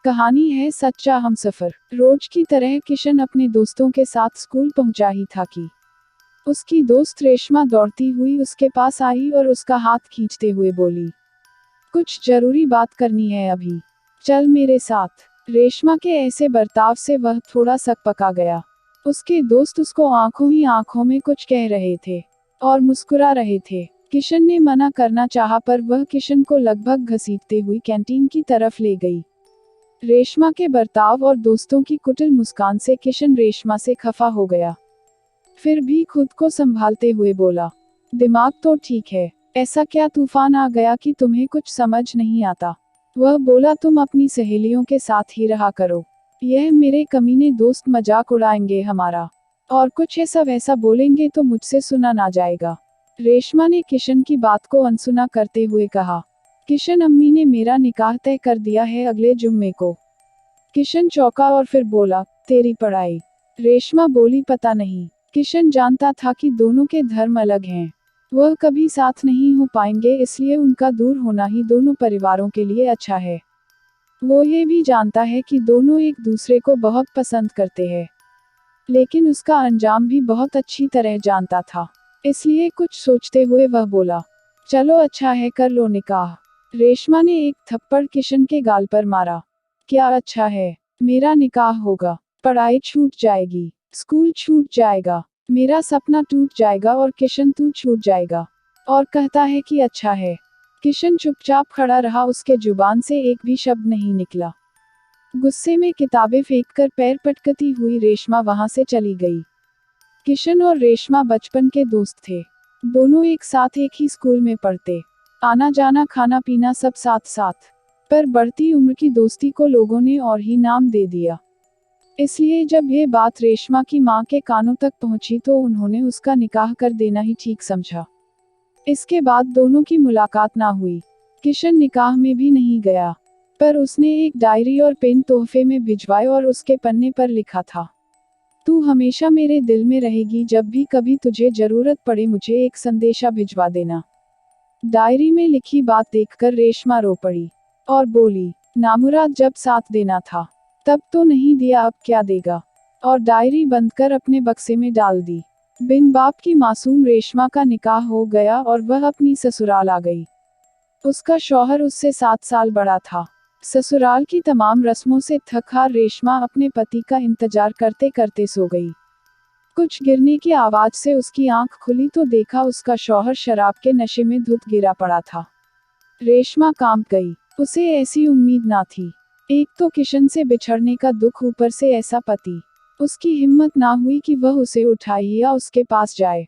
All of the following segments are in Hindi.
कहानी है सच्चा हमसफर। रोज की तरह किशन अपने दोस्तों के साथ स्कूल पहुंचा ही था कि उसकी दोस्त रेशमा दौड़ती हुई उसके पास आई और उसका हाथ खींचते हुए बोली, कुछ जरूरी बात करनी है अभी, चल मेरे साथ। रेशमा के ऐसे बर्ताव से वह थोड़ा सकपका गया। उसके दोस्त उसको आंखों ही आंखों में कुछ कह रहे थे और मुस्कुरा रहे थे। किशन ने मना करना चाहा पर वह किशन को लगभग घसीटते हुई कैंटीन की तरफ ले गई। रेशमा के बर्ताव और दोस्तों की कुटिल मुस्कान से किशन रेशमा से खफा हो गया। फिर भी खुद को संभालते हुए बोला, दिमाग तो ठीक है, ऐसा क्या तूफान आ गया कि तुम्हें कुछ समझ नहीं आता। वह बोला, तुम अपनी सहेलियों के साथ ही रहा करो, यह मेरे कमीने दोस्त मजाक उड़ाएंगे हमारा, और कुछ ऐसा वैसा बोलेंगे तो मुझसे सुना ना जाएगा। रेशमा ने किशन की बात को अनसुना करते हुए कहा, किशन, अम्मी ने मेरा निकाह तय कर दिया है अगले जुम्मे को। किशन चौंका और फिर बोला, तेरी पढ़ाई। रेशमा बोली, पता नहीं। किशन जानता था कि दोनों के धर्म अलग हैं, वह कभी साथ नहीं हो पाएंगे, इसलिए उनका दूर होना ही दोनों परिवारों के लिए अच्छा है। वो ये भी जानता है कि दोनों एक दूसरे को बहुत पसंद करते हैं, लेकिन उसका अंजाम भी बहुत अच्छी तरह जानता था। इसलिए कुछ सोचते हुए वह बोला, चलो अच्छा है, कर लो निकाह। रेशमा ने एक थप्पड़ किशन के गाल पर मारा। क्या अच्छा है? मेरा निकाह होगा, पढ़ाई छूट जाएगी, स्कूल छूट जाएगा, मेरा सपना टूट जाएगा और किशन तू छूट जाएगा, और कहता है कि अच्छा है। किशन चुपचाप खड़ा रहा, उसके जुबान से एक भी शब्द नहीं निकला। गुस्से में किताबें फेंककर पैर पटकती हुई रेशमा वहां से चली गई। किशन और रेशमा बचपन के दोस्त थे। दोनों एक साथ एक ही स्कूल में पढ़ते, आना जाना खाना पीना सब साथ साथ। पर बढ़ती उम्र की दोस्ती को लोगों ने और ही नाम दे दिया। इसलिए जब ये बात रेशमा की मां के कानों तक पहुंची तो उन्होंने उसका निकाह कर देना ही ठीक समझा। इसके बाद दोनों की मुलाकात ना हुई। किशन निकाह में भी नहीं गया, पर उसने एक डायरी और पेन तोहफे में भिजवाए और उसके पन्ने पर लिखा था, तू हमेशा मेरे दिल में रहेगी, जब भी कभी तुझे जरूरत पड़े मुझे एक संदेशा भिजवा देना। डायरी में लिखी बात देखकर रेशमा रो पड़ी और बोली, नामुराद जब साथ देना था तब तो नहीं दिया, अब क्या देगा। और डायरी बंद कर अपने बक्से में डाल दी। बिन बाप की मासूम रेशमा का निकाह हो गया और वह अपनी ससुराल आ गई। उसका शौहर उससे 7 साल बड़ा था। ससुराल की तमाम रस्मों से थक हार रेशमा अपने पति का इंतजार करते करते सो गई। कुछ गिरने की आवाज से उसकी आंख खुली तो देखा उसका शौहर शराब के नशे में धुत गिरा पड़ा था। रेशमा कांप गई, उसे ऐसी उम्मीद ना थी। एक तो किशन से बिछड़ने का दुख, ऊपर से ऐसा पति। उसकी हिम्मत ना हुई कि वह उसे उठाए या उसके पास जाए।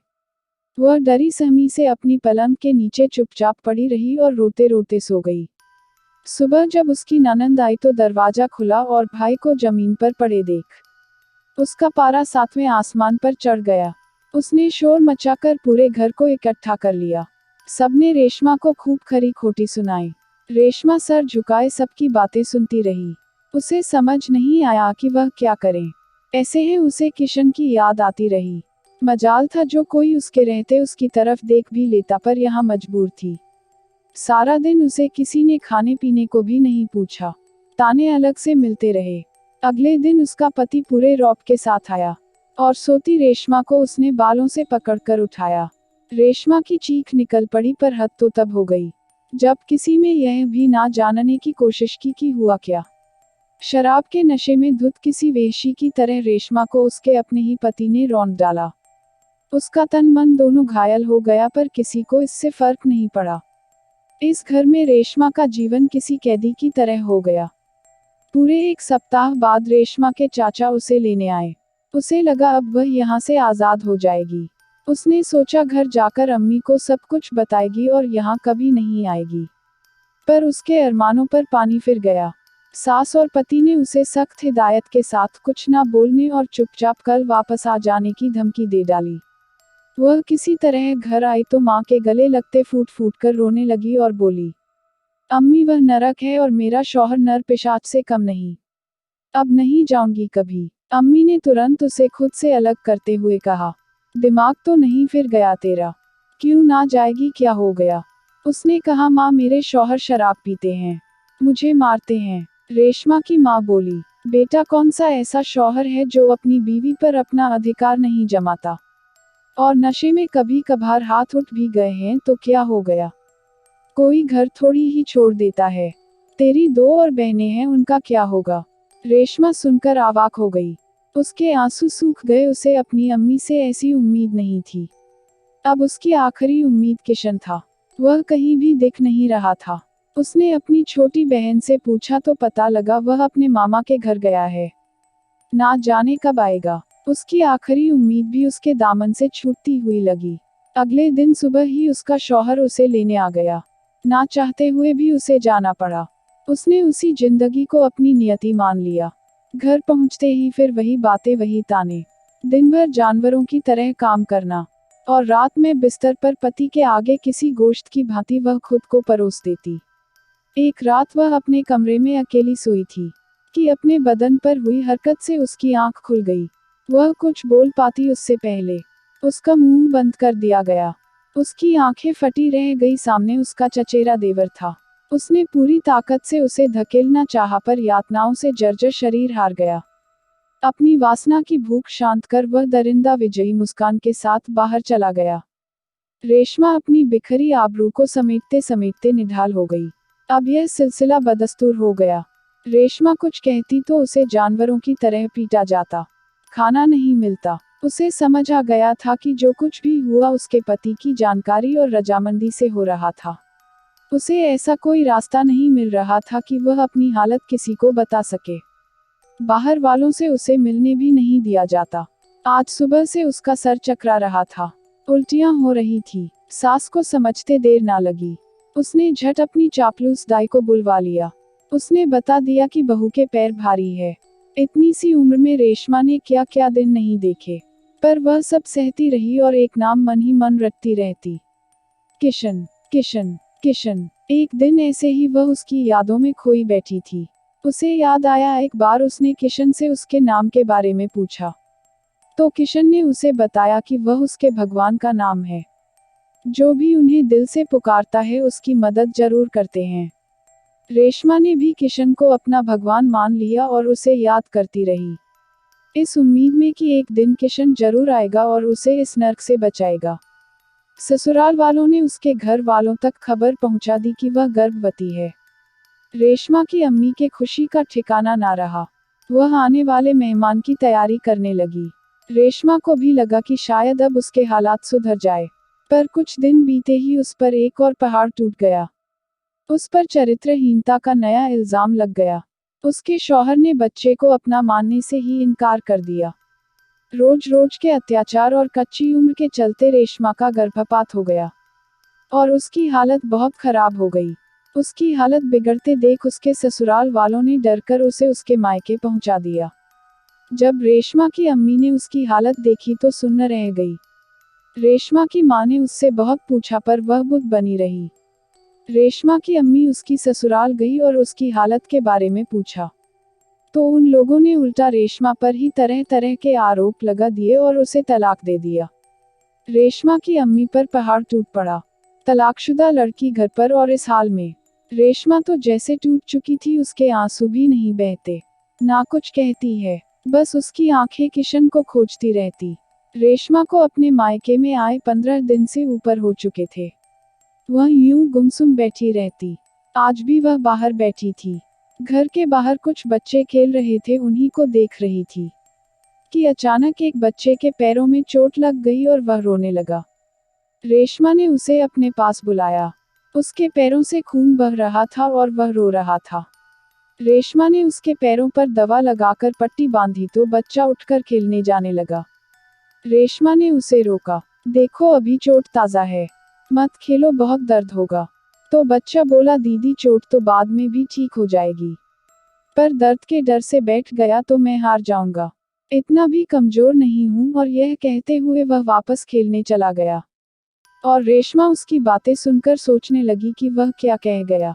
वह डरी सहमी से अपनी पलंग के नीचे चुपचाप पड़ी रही और रोते रोते सो गई। सुबह जब उसकी ननंद आई तो दरवाजा खुला और भाई को जमीन पर पड़े देख उसका पारा 7वें आसमान पर चढ़ गया। उसने शोर मचाकर पूरे घर को इकट्ठा कर लिया। सबने रेशमा को खूब खरी खोटी सुनाई। रेशमा सर झुकाए सबकी बातें सुनती रही। उसे समझ नहीं आया कि वह क्या करे। ऐसे ही उसे किशन की याद आती रही। मजाल था जो कोई उसके रहते उसकी तरफ देख भी लेता, पर यहाँ मजबूर थी। सारा दिन उसे किसी ने खाने पीने को भी नहीं पूछा। ताने अलग से मिलते रहे। अगले दिन उसका पति पूरे रौब के साथ आया और सोती रेशमा को उसने बालों से पकड़कर उठाया। रेशमा की चीख निकल पड़ी, पर हद तो तब हो गई जब किसी में यह भी ना जानने की कोशिश की कि हुआ क्या। शराब के नशे में धुत किसी वेश्या की तरह रेशमा को उसके अपने ही पति ने रौंद डाला। उसका तन मन दोनों घायल हो गया, पर किसी को इससे फर्क नहीं पड़ा। इस घर में रेशमा का जीवन किसी कैदी की तरह हो गया। पूरे 1 सप्ताह बाद रेशमा के चाचा उसे लेने आए। उसे लगा अब वह यहाँ से आजाद हो जाएगी। उसने सोचा घर जाकर अम्मी को सब कुछ बताएगी और यहाँ कभी नहीं आएगी। पर उसके अरमानों पर पानी फिर गया। सास और पति ने उसे सख्त हिदायत के साथ कुछ ना बोलने और चुपचाप कल वापस आ जाने की धमकी दे डाली। वह किसी तरह घर आई तो माँ के गले लगते फूट फूट कर रोने लगी और बोली, अम्मी वह नरक है और मेरा शौहर नर पिशाच से कम नहीं। अब नहीं जाऊंगी कभी। अम्मी ने तुरंत उसे खुद से अलग करते हुए कहा, दिमाग तो नहीं फिर गया तेरा? क्यों ना जाएगी, क्या हो गया? उसने कहा, माँ मेरे शौहर शराब पीते हैं, मुझे मारते हैं। रेशमा की माँ बोली, बेटा कौन सा ऐसा शौहर है जो अपनी बीवी पर अपना अधिकार नहीं जमाता? और नशे में कभी कभार हाथ उठ भी गए हैं तो क्या हो गया? कोई घर थोड़ी ही छोड़ देता है। तेरी 2 और बहनें हैं, उनका क्या होगा? रेशमा सुनकर अवाक हो गई। उसके आंसू सूख गए, उसे अपनी अम्मी से ऐसी उम्मीद नहीं थी। अब उसकी आखिरी उम्मीद किशन था। वह कहीं भी दिख नहीं रहा था। उसने अपनी छोटी बहन से पूछा तो पता लगा वह अपने मामा के घर गया है। ना जाने कब आएगा। उसकी आखिरी उम्मीद भी उसके दामन से छूटती हुई लगी। अगले दिन सुबह ही उसका शौहर उसे लेने आ गया। ना चाहते हुए भी उसे जाना पड़ा। उसने उसी जिंदगी को अपनी नियति मान लिया। घर पहुंचते ही फिर वही बातें, वही ताने। दिन भर जानवरों की तरह काम करना, और रात में बिस्तर पर पति के आगे किसी गोश्त की भांति वह खुद को परोस देती। एक रात वह अपने कमरे में अकेली सोई थी कि अपने बदन पर हुई हरकत से उसकी आंख खुल गई। वह कुछ बोल पाती उससे पहले उसका मुंह बंद कर दिया गया। उसकी आंखें फटी रह गई। सामने उसका चचेरा देवर था। उसने पूरी ताकत से उसे धकेलना चाहा पर यातनाओं से जर्जर शरीर हार गया। अपनी वासना की भूख शांत कर वह दरिंदा विजयी मुस्कान के साथ बाहर चला गया। रेशमा अपनी बिखरी आबरू को समेटते समेटते निढाल हो गई। अब यह सिलसिला बदस्तूर हो गया। रेशमा कुछ कहती तो उसे जानवरों की तरह पीटा जाता। खाना नहीं मिलता। उसे समझ आ गया था कि जो कुछ भी हुआ उसके पति की जानकारी और रजामंदी से हो रहा था। उसे ऐसा कोई रास्ता नहीं मिल रहा था कि वह अपनी हालत किसी को बता सके। बाहर वालों से उसे मिलने भी नहीं दिया जाता। आज सुबह से उसका सर चकरा रहा था। उल्टियां हो रही थी। सास को समझते देर ना लगी। उसने झट अपनी चापलूस दाई को बुलवा लिया। उसने बता दिया कि बहू के पैर भारी है। इतनी सी उम्र में रेशमा ने क्या क्या दिन नहीं देखे, पर वह सब सहती रही और एक नाम मन ही मन रटती रहती, किशन, किशन, किशन। एक दिन ऐसे ही वह उसकी यादों में खोई बैठी थी। उसे याद आया, एक बार उसने किशन से उसके नाम के बारे में पूछा तो किशन ने उसे बताया कि वह उसके भगवान का नाम है। जो भी उन्हें दिल से पुकारता है उसकी मदद जरूर करते हैं। रेशमा ने भी किशन को अपना भगवान मान लिया और उसे याद करती रही, इस उम्मीद में कि एक दिन किशन जरूर आएगा और उसे इस नर्क से बचाएगा। ससुराल वालों ने उसके घर वालों तक खबर पहुंचा दी कि वह गर्भवती है। रेशमा की अम्मी के खुशी का ठिकाना ना रहा। वह आने वाले मेहमान की तैयारी करने लगी। रेशमा को भी लगा कि शायद अब उसके हालात सुधर जाए, पर कुछ दिन बीते ही उस पर एक और पहाड़ टूट गया। उस पर चरित्रहीनता का नया इल्जाम लग गया। उसके शौहर ने बच्चे को अपना मानने से ही इनकार कर दिया। रोज रोज के अत्याचार और कच्ची उम्र के चलते रेशमा का गर्भपात हो गया और उसकी हालत बहुत खराब हो गई। उसकी हालत बिगड़ते देख उसके ससुराल वालों ने डरकर उसे उसके मायके पहुंचा दिया। जब रेशमा की अम्मी ने उसकी हालत देखी तो सुन्न रह गई। रेशमा की मां ने उससे बहुत पूछा पर वह बुत बनी रही। रेशमा की अम्मी उसकी ससुराल गई और उसकी हालत के बारे में पूछा तो उन लोगों ने उल्टा रेशमा पर ही तरह तरह के आरोप लगा दिए और उसे तलाक दे दिया। रेशमा की अम्मी पर पहाड़ टूट पड़ा। तलाकशुदा लड़की घर पर और इस हाल में। रेशमा तो जैसे टूट चुकी थी, उसके आंसू भी नहीं बहते। ना कुछ कहती है, बस उसकी आंखें किशन को खोजती रहती। रेशमा को अपने मायके में आए 15 दिन से ऊपर हो चुके थे। वह यूं गुमसुम बैठी रहती। आज भी वह बाहर बैठी थी। घर के बाहर कुछ बच्चे खेल रहे थे, उन्हीं को देख रही थी कि अचानक एक बच्चे के पैरों में चोट लग गई और वह रोने लगा। रेशमा ने उसे अपने पास बुलाया। उसके पैरों से खून बह रहा था और वह रो रहा था। रेशमा ने उसके पैरों पर दवा लगाकर पट्टी बांधी तो बच्चा उठकर खेलने जाने लगा। रेशमा ने उसे रोका। देखो अभी चोट ताज़ा है, मत खेलो, बहुत दर्द होगा। तो बच्चा बोला, दीदी चोट तो बाद में भी ठीक हो जाएगी, पर दर्द के डर से बैठ गया तो मैं हार जाऊंगा। इतना भी कमजोर नहीं हूं। और यह कहते हुए वह वापस खेलने चला गया। और रेशमा उसकी बातें सुनकर सोचने लगी कि वह क्या कह गया।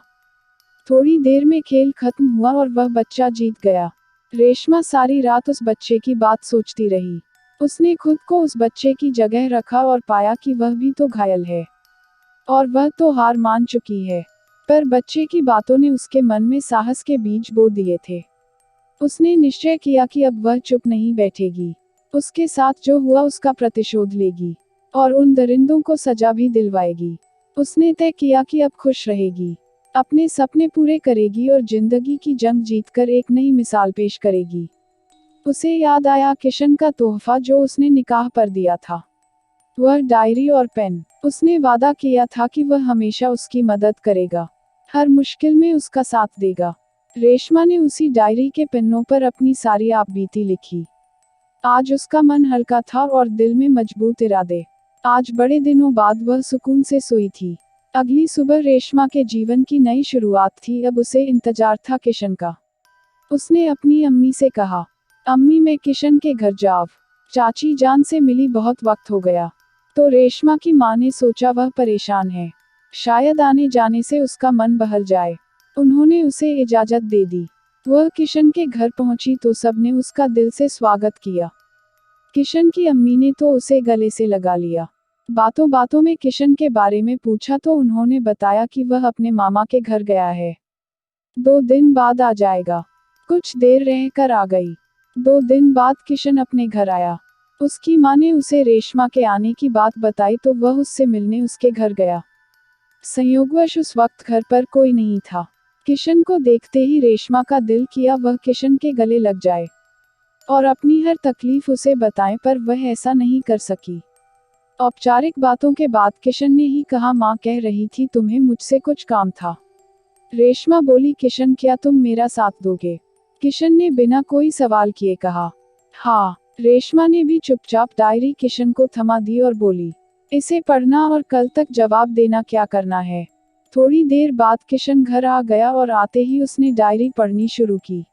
थोड़ी देर में खेल खत्म हुआ और वह बच्चा जीत गया। रेशमा सारी रात उस बच्चे की बात सोचती रही। उसने खुद को उस बच्चे की जगह रखा और पाया कि वह भी तो घायल है और वह तो हार मान चुकी है। पर बच्चे की बातों ने उसके मन में साहस के बीज बो दिए थे। उसने निश्चय किया कि अब वह चुप नहीं बैठेगी। उसके साथ जो हुआ उसका प्रतिशोध लेगी और उन दरिंदों को सजा भी दिलवाएगी। उसने तय किया कि अब खुश रहेगी, अपने सपने पूरे करेगी और जिंदगी की जंग जीतकर एक नई मिसाल पेश करेगी। उसे याद आया किशन का तोहफा जो उसने निकाह पर दिया था। वह डायरी और पेन। उसने वादा किया था कि वह हमेशा उसकी मदद करेगा, हर मुश्किल में उसका साथ देगा। रेशमा ने उसी डायरी के पन्नों पर अपनी सारी आपबीती लिखी। आज उसका मन हल्का था और दिल में मजबूत इरादे। आज बड़े दिनों बाद वह सुकून से सोई थी। अगली सुबह रेशमा के जीवन की नई शुरुआत थी। अब उसे इंतजार था किशन का। उसने अपनी अम्मी से कहा, अम्मी मैं किशन के घर जाऊं, चाची जान से मिली बहुत वक्त हो गया। तो रेशमा की माँ ने सोचा वह परेशान है, शायद आने जाने से उसका मन बहल जाए। उन्होंने उसे इजाजत दे दी। वह किशन के घर पहुंची तो सबने उसका दिल से स्वागत किया। किशन की अम्मी ने तो उसे गले से लगा लिया। बातों बातों में किशन के बारे में पूछा तो उन्होंने बताया कि वह अपने मामा के घर गया है, 2 दिन बाद आ जाएगा। कुछ देर रहकर आ गई। 2 दिन बाद किशन अपने घर आया। उसकी माँ ने उसे रेशमा के आने की बात बताई तो वह उससे मिलने उसके घर गया। संयोगवश उस वक्त घर पर कोई नहीं था। किशन को देखते ही रेशमा का दिल किया वह किशन के गले लग जाए और अपनी हर तकलीफ उसे बताएं, पर वह ऐसा नहीं कर सकी। औपचारिक बातों के बाद किशन ने ही कहा, माँ कह रही थी तुम्हें मुझसे कुछ काम था। रेशमा बोली, किशन क्या तुम मेरा साथ दोगे? किशन ने बिना कोई सवाल किए कहा, हाँ। रेशमा ने भी चुपचाप डायरी किशन को थमा दी और बोली, इसे पढ़ना और कल तक जवाब देना क्या करना है। थोड़ी देर बाद किशन घर आ गया और आते ही उसने डायरी पढ़नी शुरू की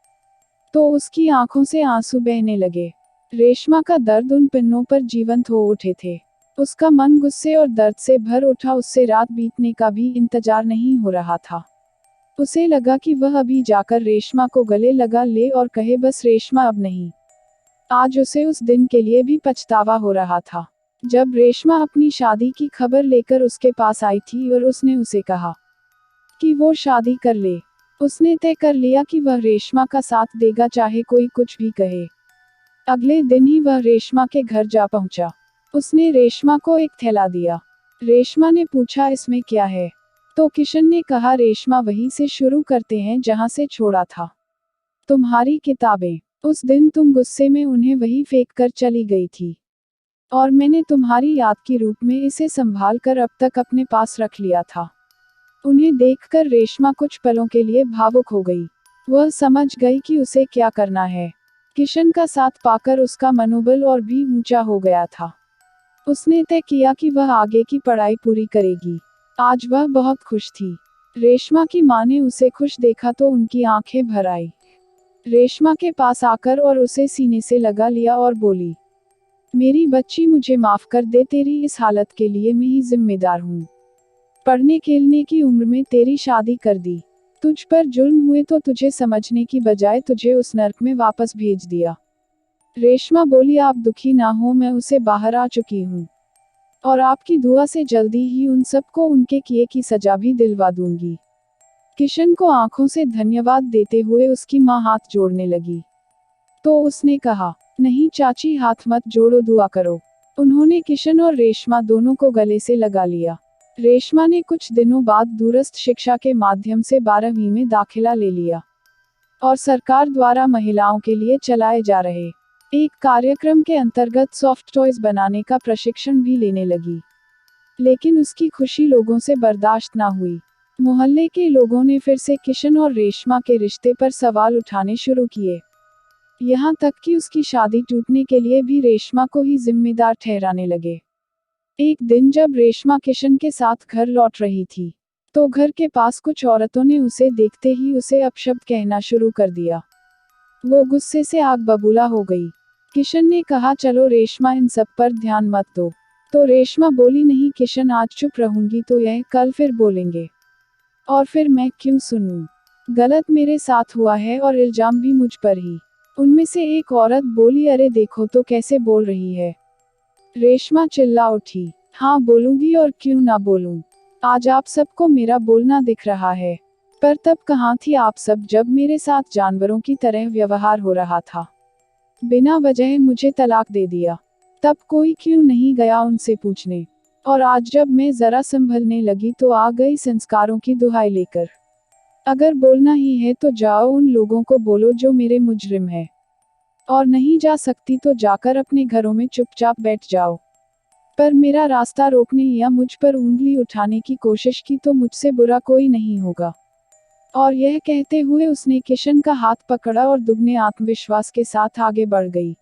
तो उसकी आंखों से आंसू बहने लगे। रेशमा का दर्द उन पन्नों पर जीवंत हो उठे थे। उसका मन गुस्से और दर्द से भर उठा। उससे रात बीतने का भी इंतजार नहीं हो रहा था। उसे लगा कि वह अभी जाकर रेशमा को गले लगा ले और कहे, बस रेशमा अब नहीं। आज उसे उस दिन के लिए भी पछतावा हो रहा था जब रेशमा अपनी शादी की खबर लेकर उसके पास आई थी और उसने उसे कहा कि वो शादी कर ले। उसने तय कर लिया कि वह रेशमा का साथ देगा, चाहे कोई कुछ भी कहे। अगले दिन ही वह रेशमा के घर जा पहुंचा। उसने रेशमा को एक थैला दिया। रेशमा ने पूछा, इसमें क्या है? तो किशन ने कहा, रेशमा वहीं से शुरू करते हैं जहां से छोड़ा था। तुम्हारी किताबें। उस दिन तुम गुस्से में उन्हें वहीं फेंक कर चली गई थी और मैंने तुम्हारी याद के रूप में इसे संभाल कर अब तक अपने पास रख लिया था। उन्हें देखकर रेशमा कुछ पलों के लिए भावुक हो गई। वह समझ गई कि उसे क्या करना है। किशन का साथ पाकर उसका मनोबल और भी ऊंचा हो गया था। उसने तय किया कि वह आगे की पढ़ाई पूरी करेगी। आज वह बहुत खुश थी। रेशमा की माँ ने उसे खुश देखा तो उनकी आंखें भर आई। रेशमा के पास आकर और उसे सीने से लगा लिया और बोली, मेरी बच्ची मुझे माफ कर दे, तेरी इस हालत के लिए मैं ही जिम्मेदार हूँ। पढ़ने खेलने की उम्र में तेरी शादी कर दी। तुझ पर जुल्म हुए तो तुझे समझने की बजाय तुझे उस नर्क में वापस भेज दिया। रेशमा बोली, आप दुखी ना हो, मैं उसे बाहर आ चुकी हूँ और आपकी दुआ से जल्दी ही उन सबको उनके किए की सजा भी दिलवा दूंगी। किशन को आंखों से धन्यवाद देते हुए उसकी माँ हाथ जोड़ने लगी तो उसने कहा, नहीं चाची, हाथ मत जोड़ो, दुआ करो। उन्होंने किशन और रेशमा दोनों को गले से लगा लिया। रेशमा ने कुछ दिनों बाद दूरस्थ शिक्षा के माध्यम से 12वीं में दाखिला ले लिया और सरकार द्वारा महिलाओं के लिए चलाए जा रहे एक कार्यक्रम के अंतर्गत सॉफ्ट टॉयज बनाने का प्रशिक्षण भी लेने लगी। लेकिन उसकी खुशी लोगों से बर्दाश्त ना हुई। मोहल्ले के लोगों ने फिर से किशन और रेशमा के रिश्ते पर सवाल उठाने शुरू किए। यहाँ तक कि उसकी शादी टूटने के लिए भी रेशमा को ही जिम्मेदार ठहराने लगे। एक दिन जब रेशमा किशन के साथ घर लौट रही थी तो घर के पास कुछ औरतों ने उसे देखते ही उसे अपशब्द कहना शुरू कर दिया। वो गुस्से से आग बबूला हो गई। किशन ने कहा, चलो रेशमा, इन सब पर ध्यान मत दो। तो रेशमा बोली, नहीं किशन, आज चुप रहूंगी तो यह कल फिर बोलेंगे और फिर मैं क्यों सुनूं? गलत मेरे साथ हुआ है और इल्जाम भी मुझ पर ही। उनमें से एक औरत बोली, अरे देखो तो कैसे बोल रही है। रेशमा चिल्ला उठी, हाँ बोलूंगी और क्यों ना बोलूं। आज आप सबको मेरा बोलना दिख रहा है, पर तब कहाँ थी आप सब जब मेरे साथ जानवरों की तरह व्यवहार हो रहा था। बिना वजह मुझे तलाक दे दिया। तब कोई क्यों नहीं गया उनसे पूछने। और आज जब मैं जरा संभलने लगी तो आ गई संस्कारों की दुहाई लेकर। अगर बोलना ही है तो जाओ उन लोगों को बोलो जो मेरे मुजरिम है। और नहीं जा सकती तो जाकर अपने घरों में चुपचाप बैठ जाओ। पर मेरा रास्ता रोकने या मुझ पर उंगली उठाने की कोशिश की तो मुझसे बुरा कोई नहीं होगा। और यह कहते हुए उसने किशन का हाथ पकड़ा और दुगने आत्मविश्वास के साथ आगे बढ़ गई।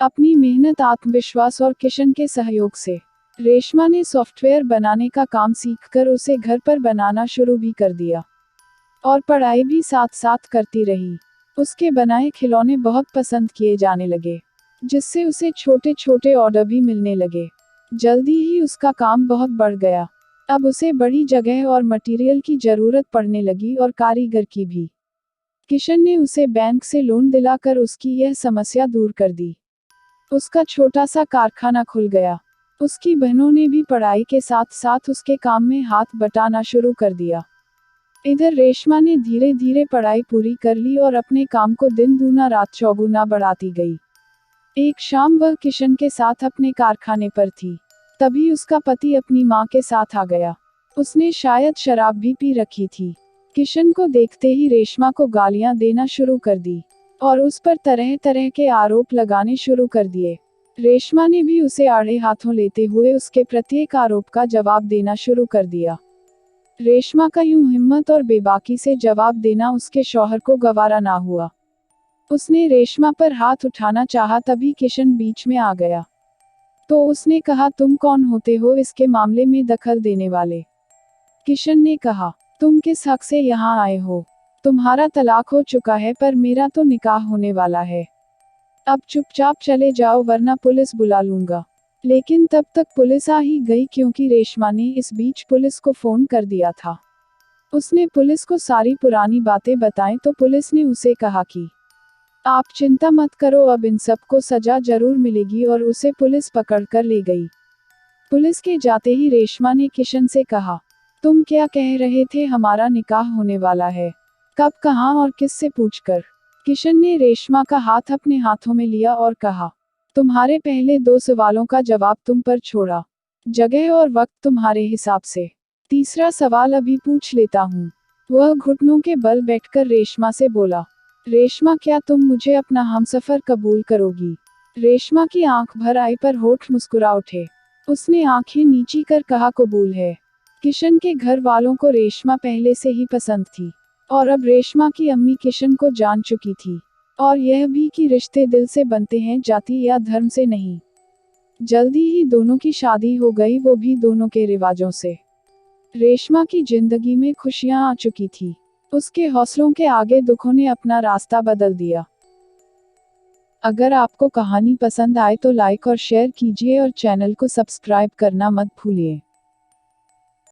अपनी मेहनत, आत्मविश्वास और किशन के सहयोग से रेशमा ने सॉफ्टवेयर बनाने का काम सीखकर उसे घर पर बनाना शुरू भी कर दिया। और पढ़ाई भी साथ साथ करती रही। उसके बनाए खिलौने बहुत पसंद किए जाने लगे, जिससे उसे छोटे छोटे ऑर्डर भी मिलने लगे। जल्दी ही उसका काम बहुत बढ़ गया। अब उसे बड़ी जगह और मटेरियल की जरूरत पड़ने लगी और कारीगर की भी। किशन ने उसे बैंक से लोन दिलाकर उसकी यह समस्या दूर कर दी। उसका छोटा सा कारखाना खुल गया। उसकी बहनों ने भी पढ़ाई के साथ साथ उसके काम में हाथ बटाना शुरू कर दिया। इधर रेशमा ने धीरे धीरे पढ़ाई पूरी कर ली और अपने काम को दिन दूना रात चौगुना बढ़ाती गई। एक शाम वह किशन के साथ अपने कारखाने पर थी। तभी उसका पति अपनी माँ के साथ आ गया। उसने शायद शराब भी पी रखी थी। किशन को देखते ही रेशमा को गालियां देना शुरू कर दी और उस पर तरह तरह के आरोप लगाने शुरू कर दिए। रेशमा ने भी उसे आड़े हाथों लेते हुए उसके प्रत्येक आरोप का जवाब देना शुरू कर दिया। रेशमा का यूं हिम्मत और बेबाकी से जवाब देना उसके शौहर को गवारा ना हुआ। उसने रेशमा पर हाथ उठाना चाहा, तभी किशन बीच में आ गया। तो उसने कहा, तुम कौन होते हो इसके मामले में दखल देने वाले? किशन ने कहा, तुम किस हक से यहाँ आए हो? तुम्हारा तलाक हो चुका है पर मेरा तो निकाह होने वाला है। अब चुपचाप चले जाओ वरना पुलिस बुला लूंगा। लेकिन तब तक पुलिस आ ही गई क्योंकि रेशमा ने इस बीच पुलिस को फोन कर दिया था। उसने पुलिस को सारी पुरानी बातें बताएं तो पुलिस ने उसे कहा कि आप चिंता मत करो, अब इन सबको सजा जरूर मिलेगी, और उसे पुलिस पकड़ कर ले गई। पुलिस के जाते ही रेशमा ने किशन से कहा, तुम क्या कह रहे थे हमारा निकाह होने वाला है? कब, कहाँ और किससे पूछकर? किशन ने रेशमा का हाथ अपने हाथों में लिया और कहा, तुम्हारे पहले 2 सवालों का जवाब तुम पर छोड़ा। जगह और वक्त तुम्हारे हिसाब से। तीसरा सवाल अभी पूछ लेता हूँ। वह घुटनों के बल बैठकर रेशमा से बोला, रेशमा क्या तुम मुझे अपना हमसफर कबूल करोगी? रेशमा की आंख भर आई पर होठ मुस्कुरा उठे। उसने आंखें नीची कर कहा, कबूल है। किशन के घर वालों को रेशमा पहले से ही पसंद थी और अब रेशमा की अम्मी किशन को जान चुकी थी, और यह भी कि रिश्ते दिल से बनते हैं, जाति या धर्म से नहीं। जल्दी ही दोनों की शादी हो गई, वो भी दोनों के रिवाजों से। रेशमा की जिंदगी में खुशियां आ चुकी थी। उसके हौसलों के आगे दुखों ने अपना रास्ता बदल दिया। अगर आपको कहानी पसंद आए तो लाइक और शेयर कीजिए और चैनल को सब्सक्राइब करना मत भूलिए।